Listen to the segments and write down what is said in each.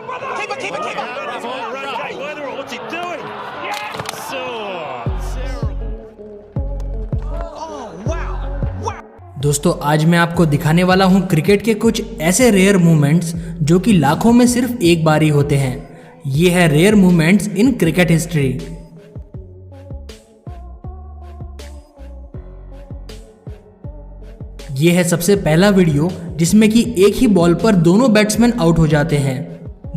Keep it. What's he doing? So दोस्तों आज मैं आपको दिखाने वाला हूं क्रिकेट के कुछ ऐसे रेयर मूवमेंट्स जो कि लाखों में सिर्फ एक बार ही होते हैं। ये है rare movements in cricket history. ये है सबसे पहला वीडियो जिसमें कि एक ही बॉल पर दोनों बैट्समैन आउट हो जाते हैं।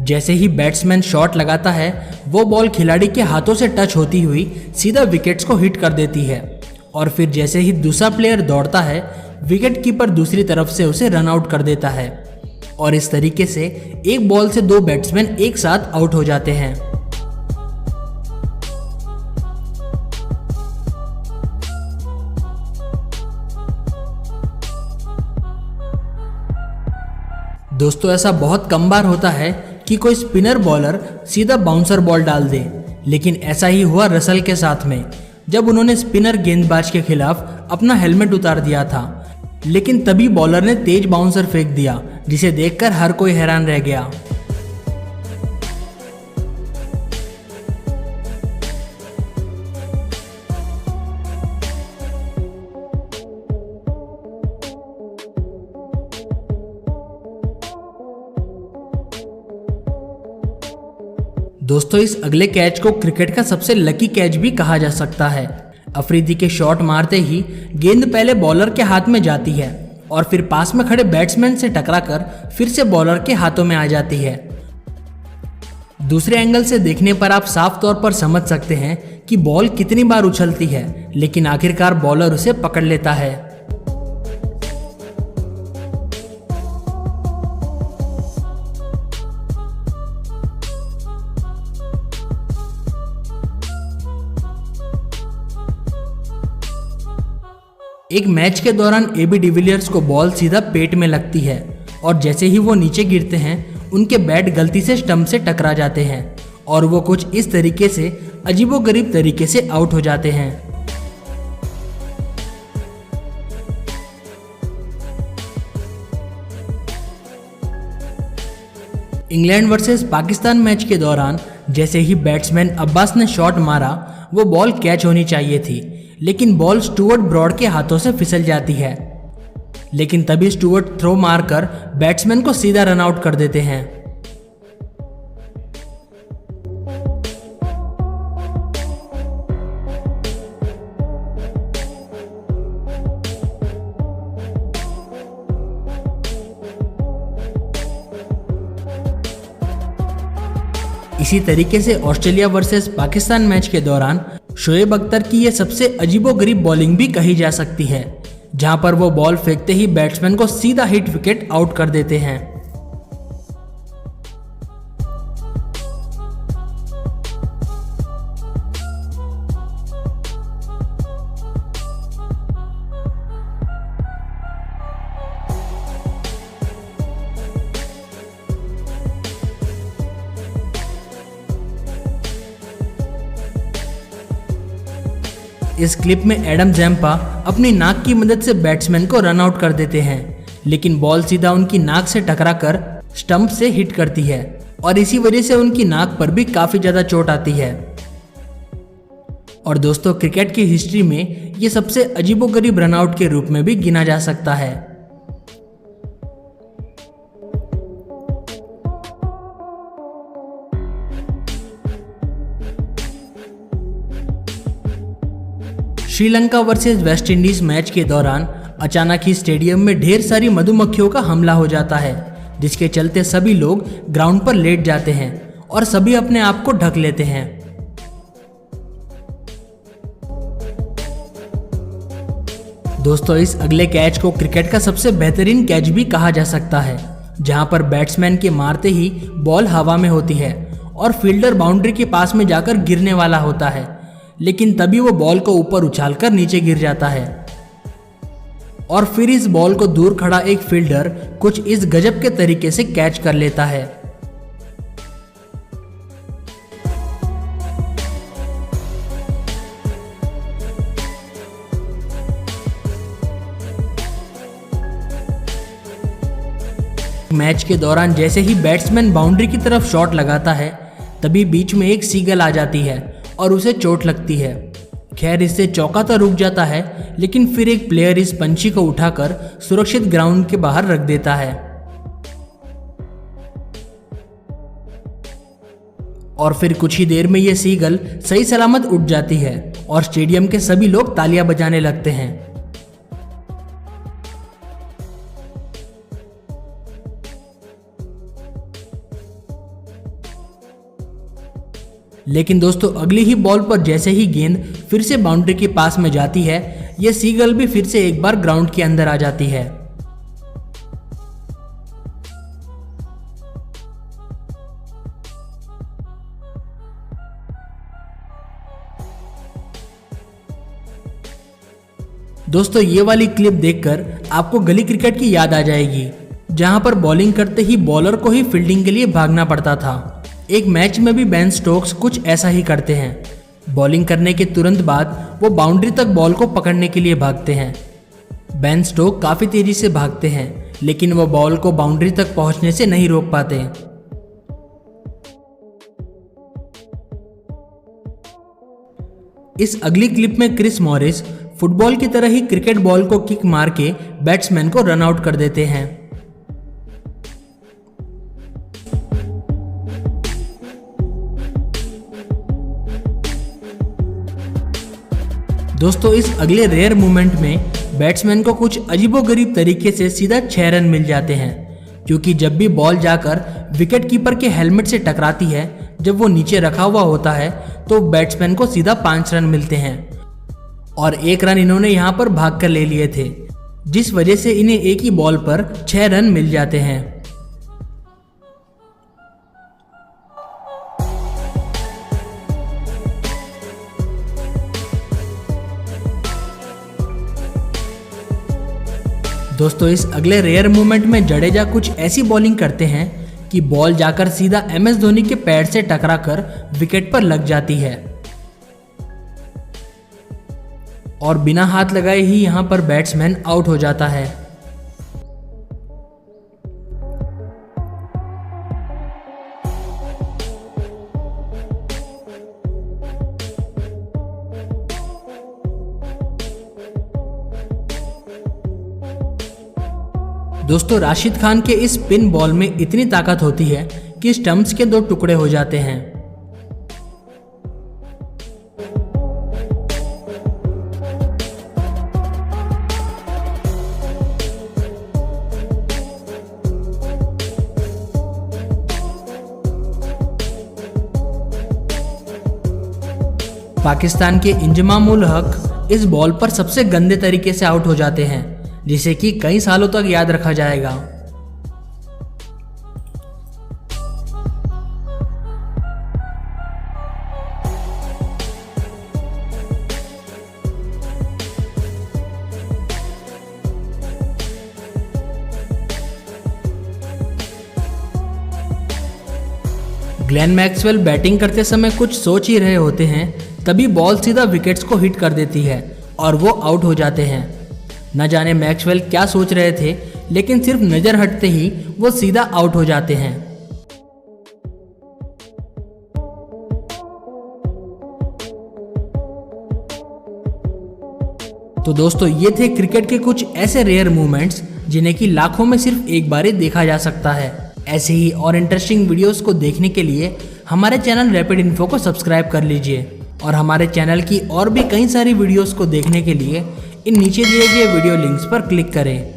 जैसे ही बैट्समैन शॉट लगाता है वो बॉल खिलाड़ी के हाथों से टच होती हुई सीधा विकेट्स को हिट कर देती है और फिर जैसे ही दूसरा प्लेयर दौड़ता है विकेट कीपर दूसरी तरफ से उसे रन आउट कर देता है और इस तरीके से एक बॉल से दो बैट्समैन एक साथ आउट हो जाते हैं। दोस्तों ऐसा बहुत कम बार होता है कि कोई स्पिनर बॉलर सीधा बाउंसर बॉल डाल दे, लेकिन ऐसा ही हुआ रसल के साथ में जब उन्होंने स्पिनर गेंदबाज के खिलाफ अपना हेलमेट उतार दिया था, लेकिन तभी बॉलर ने तेज बाउंसर फेंक दिया जिसे देखकर हर कोई हैरान रह गया। दोस्तों इस अगले कैच को क्रिकेट का सबसे लकी कैच भी कहा जा सकता है। अफरीदी के शॉट मारते ही गेंद पहले बॉलर के हाथ में जाती है और फिर पास में खड़े बैट्समैन से टकराकर फिर से बॉलर के हाथों में आ जाती है। दूसरे एंगल से देखने पर आप साफ तौर पर समझ सकते हैं कि बॉल कितनी बार उछलती है, लेकिन आखिरकार बॉलर उसे पकड़ लेता है। एक मैच के दौरान एबी डिविलियर्स को बॉल सीधा पेट में लगती है और जैसे ही वो नीचे गिरते हैं उनके बैट गलती से स्टंप से टकरा जाते हैं और वो कुछ इस तरीके से अजीबोगरीब तरीके से आउट हो जाते हैं। इंग्लैंड वर्सेस पाकिस्तान मैच के दौरान जैसे ही बैट्समैन अब्बास ने शॉट मारा वो बॉल कैच होनी चाहिए थी, लेकिन बॉल स्टुअर्ट ब्रॉड के हाथों से फिसल जाती है, लेकिन तभी स्टुअर्ट थ्रो मारकर बैट्समैन को सीधा रन आउट कर देते हैं। इसी तरीके से ऑस्ट्रेलिया वर्सेस पाकिस्तान मैच के दौरान शोएब अख्तर की यह सबसे अजीबोगरीब बॉलिंग भी कही जा सकती है, जहां पर वो बॉल फेंकते ही बैट्समैन को सीधा हिट विकेट आउट कर देते हैं। इस क्लिप में एडम जैम्पा अपनी नाक की मदद से बैट्समैन को रन आउट कर देते हैं, लेकिन बॉल सीधा उनकी नाक से टकराकर स्टंप से हिट करती है और इसी वजह से उनकी नाक पर भी काफी ज्यादा चोट आती है। और दोस्तों क्रिकेट की हिस्ट्री में ये सबसे अजीबोगरीब रन आउट के रूप में भी गिना जा सकता है। Sri Lanka versus West Indies match के दौरान अचानक ही स्टेडियम में ढेर सारी मधुमक्खियों का हमला हो जाता है, जिसके चलते सभी लोग ग्राउंड पर लेट जाते हैं और सभी अपने आप को ढक लेते हैं। दोस्तों इस अगले कैच को क्रिकेट का सबसे बेहतरीन कैच भी कहा जा सकता है, जहां पर बैट्समैन के मारते ही बॉल हवा में होती है और फील्डर बाउंड्री के पास में जाकर गिरने वाला होता है, लेकिन तभी वो बॉल को ऊपर उछालकर नीचे गिर जाता है और फिर इस बॉल को दूर खड़ा एक फील्डर कुछ इस गजब के तरीके से कैच कर लेता है। मैच के दौरान जैसे ही बैट्समैन बाउंड्री की तरफ शॉट लगाता है तभी बीच में एक सीगल आ जाती है और उसे चोट लगती है। खैर इससे चौका तो रुक जाता है, लेकिन फिर एक प्लेयर इस पंछी को उठाकर सुरक्षित ग्राउंड के बाहर रख देता है और फिर कुछ ही देर में यह सीगल सही सलामत उड़ जाती है और स्टेडियम के सभी लोग तालियां बजाने लगते हैं। लेकिन दोस्तों अगली ही बॉल पर जैसे ही गेंद फिर से बाउंड्री के पास में जाती है, यह सीगल भी फिर से एक बार ग्राउंड के अंदर आ जाती है। दोस्तों ये वाली क्लिप देखकर आपको गली क्रिकेट की याद आ जाएगी, जहां पर बॉलिंग करते ही बॉलर को ही फील्डिंग के लिए भागना पड़ता था। एक मैच में भी बेन स्टोक्स कुछ ऐसा ही करते हैं। बॉलिंग करने के तुरंत बाद वो बाउंड्री तक बॉल को पकड़ने के लिए भागते हैं। बेन स्टोक काफी तेजी से भागते हैं, लेकिन वो बॉल को बाउंड्री तक पहुंचने से नहीं रोक पाते। इस अगली क्लिप में क्रिस मॉरिस फुटबॉल की तरह ही क्रिकेट बॉल को किक मार के बैट्समैन को रन आउट कर देते हैं। दोस्तों इस अगले रेयर मूवमेंट में बैट्समैन को कुछ अजीबोगरीब तरीके से सीधा 6 रन मिल जाते हैं, क्योंकि जब भी बॉल जाकर विकेट कीपर के हेलमेट से टकराती है, जब वो नीचे रखा हुआ होता है तो बैट्समैन को सीधा 5 रन मिलते हैं और 1 रन इन्होंने यहाँ पर भाग कर ले लिए थे, जिस वजह से इन्हें एक ही बॉल पर 6 रन मिल जाते हैं। दोस्तों इस अगले रेयर मूवमेंट में जडेजा कुछ ऐसी बॉलिंग करते हैं कि बॉल जाकर सीधा MS धोनी के पैर से टकराकर विकेट पर लग जाती है और बिना हाथ लगाए ही यहां पर बैट्समैन आउट हो जाता है। दोस्तों राशिद खान के इस स्पिन बॉल में इतनी ताकत होती है कि स्टंप्स के 2 टुकड़े हो जाते हैं। पाकिस्तान के इंजमाम उल हक इस बॉल पर सबसे गंदे तरीके से आउट हो जाते हैं, जिसे कि कई सालों तक याद रखा जाएगा। ग्लेन मैक्सवेल बैटिंग करते समय कुछ सोच ही रहे होते हैं, तभी बॉल सीधा विकेट्स को हिट कर देती है और वो आउट हो जाते हैं। न जाने मैक्सवेल क्या सोच रहे थे, लेकिन सिर्फ नजर हटते ही वो सीधा आउट हो जाते हैं। तो दोस्तों ये थे क्रिकेट के कुछ ऐसे रेयर मूवमेंट्स जिन्हें कि लाखों में सिर्फ एक बार ही देखा जा सकता है। ऐसे ही और इंटरेस्टिंग वीडियोस को देखने के लिए हमारे चैनल रैपिड इन्फो को सब्सक्राइब कर लीजिए और हमारे चैनल की और भी कई सारी वीडियोस को देखने के लिए इन नीचे दिए गए वीडियो लिंक्स पर क्लिक करें।